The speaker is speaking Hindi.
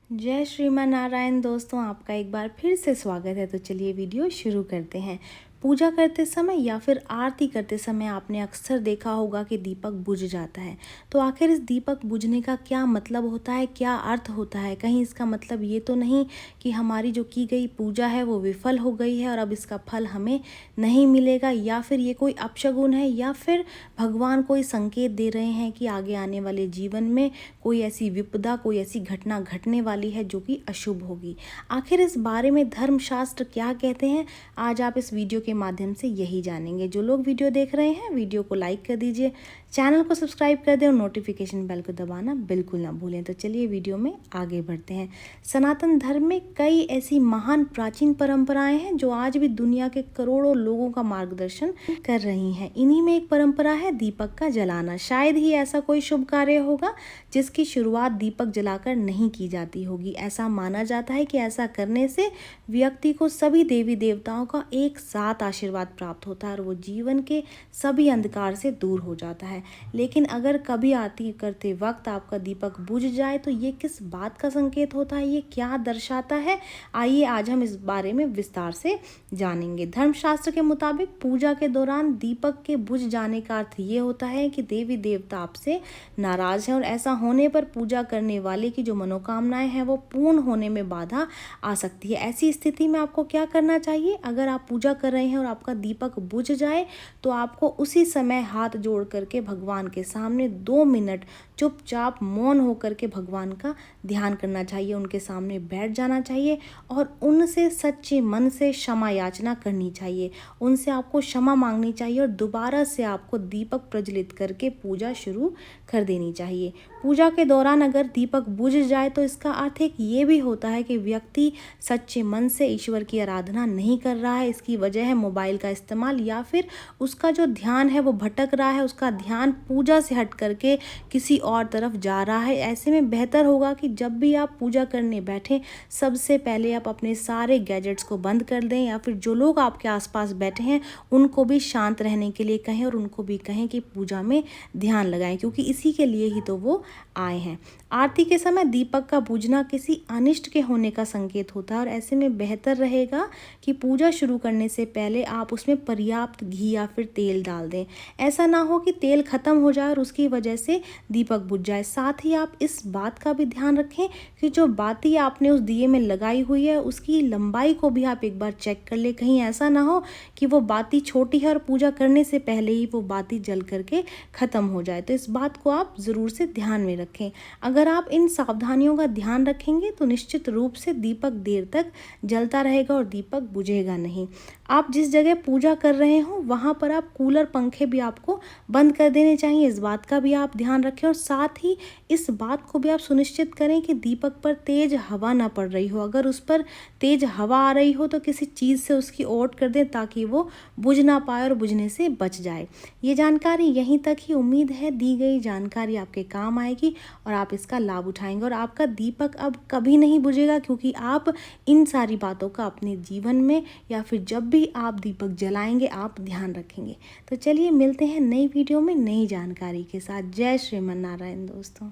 जय श्रीमान नारायण दोस्तों, आपका एक बार फिर से स्वागत है। तो चलिए वीडियो शुरू करते हैं। पूजा करते समय या फिर आरती करते समय आपने अक्सर देखा होगा कि दीपक बुझ जाता है। तो आखिर इस दीपक बुझने का क्या मतलब होता है, क्या अर्थ होता है? कहीं इसका मतलब ये तो नहीं कि हमारी जो की गई पूजा है वो विफल हो गई है और अब इसका फल हमें नहीं मिलेगा, या फिर ये कोई अपशगुन है, या फिर भगवान कोई संकेत दे रहे हैं कि आगे आने वाले जीवन में कोई ऐसी विपदा, कोई ऐसी घटना घटने वाली है जो कि अशुभ होगी। आखिर इस बारे में धर्मशास्त्र क्या कहते हैं, आज आप इस वीडियो के माध्यम से यही जानेंगे। जो लोग वीडियो देख रहे हैं, वीडियो को लाइक कर दीजिए, चैनल को सब्सक्राइब कर दें और नोटिफिकेशन बेल को दबाना बिल्कुल ना भूलें। तो चलिए वीडियो में आगे बढ़ते हैं। सनातन धर्म में कई ऐसी महान प्राचीन परंपराएं हैं जो आज भी दुनिया के करोड़ों लोगों का मार्गदर्शन कर रही हैं। इन्हीं में एक परंपरा है दीपक का जलाना। शायद ही ऐसा कोई शुभ कार्य होगा जिसकी शुरुआत दीपक जलाकर नहीं की जाती होगी। ऐसा माना जाता है कि ऐसा करने से व्यक्ति को सभी देवी देवताओं का एक साथ आशीर्वाद प्राप्त होता है और वो जीवन के सभी अंधकार से दूर हो जाता है। लेकिन अगर कभी आरती करते वक्त आपका दीपक बुझ जाए तो ये किस बात का संकेत होता है, ये क्या दर्शाता है? आइए आज हम इस बारे में विस्तार से जानेंगे। धर्मशास्त्र के मुताबिक पूजा के दौरान दीपक के बुझ जाने का अर्थ ये होता है कि देवी देवता आपसे नाराज हैं और ऐसा होने पर पूजा करने वाले की जो मनोकामनाएं हैं वो पूर्ण होने में बाधा आ सकती है। ऐसी स्थिति में आपको क्या करना चाहिए? अगर आप पूजा कर रहे हैं और आपका दीपक बुझ जाए तो आपको उसी समय हाथ जोड़ करके भगवान के सामने 2 मिनट चुपचाप मौन होकर के भगवान का ध्यान करना चाहिए। उनके सामने बैठ जाना चाहिए और उनसे सच्चे मन से क्षमा याचना करनी चाहिए। उनसे आपको क्षमा मांगनी चाहिए और दोबारा से आपको दीपक प्रज्वलित करके पूजा शुरू कर देनी चाहिए। पूजा के दौरान अगर दीपक बुझ जाए तो इसका अर्थ एक ये भी होता है कि व्यक्ति सच्चे मन से ईश्वर की आराधना नहीं कर रहा है। इसकी वजह है मोबाइल का इस्तेमाल, या फिर उसका जो ध्यान है वो भटक रहा है, उसका ध्यान पूजा से हट करके किसी और तरफ जा रहा है। ऐसे में बेहतर होगा कि जब भी आप पूजा करने बैठें, सबसे पहले आप अपने सारे गैजेट्स को बंद कर दें, या फिर जो लोग आपके आसपास बैठे हैं उनको भी शांत रहने के लिए कहें और उनको भी कहें कि पूजा में ध्यान लगाएं, क्योंकि इसी के लिए ही तो वो आए हैं। आरती के समय दीपक का बुझना किसी अनिष्ट के होने का संकेत होता है और ऐसे में बेहतर रहेगा कि पूजा शुरू करने से पहले आप उसमें पर्याप्त घी या फिर तेल डाल दें। ऐसा ना हो कि तेल खत्म हो जाए और उसकी वजह से दीपक बुझ जाए। साथ ही आप इस बात का भी ध्यान रखें कि जो बाती आपने उस दिए में लगाई हुई है उसकी लंबाई को भी आप एक बार चेक कर ले। कहीं ऐसा ना हो कि वो बाती छोटी है और पूजा करने से पहले ही वो बाती जल करके ख़त्म हो जाए। तो इस बात को आप ज़रूर से ध्यान में रखें। अगर आप इन सावधानियों का ध्यान रखेंगे तो निश्चित रूप से दीपक देर तक जलता रहेगा और दीपक बुझेगा नहीं। आप जिस जगह पूजा कर रहे हो वहाँ पर आप कूलर पंखे भी आपको बंद कर देने चाहिए। इस बात का भी आप ध्यान रखें और साथ ही इस बात को भी आप सुनिश्चित करें कि दीपक पर तेज हवा ना पड़ रही हो। अगर उस पर तेज हवा आ रही हो तो किसी चीज़ से उसकी ओट कर दें ताकि वो बुझ ना पाए और बुझने से बच जाए। ये जानकारी यहीं तक ही। उम्मीद है दी गई जानकारी आपके काम आएगी और आप इसका लाभ उठाएंगे और आपका दीपक अब कभी नहीं बुझेगा, क्योंकि आप इन सारी बातों का अपने जीवन में या फिर जब भी आप दीपक जलाएंगे आप ध्यान रखेंगे। तो चलिए मिलते हैं नई वीडियो में नई जानकारी के साथ। जय श्रीमन नारायण दोस्तों।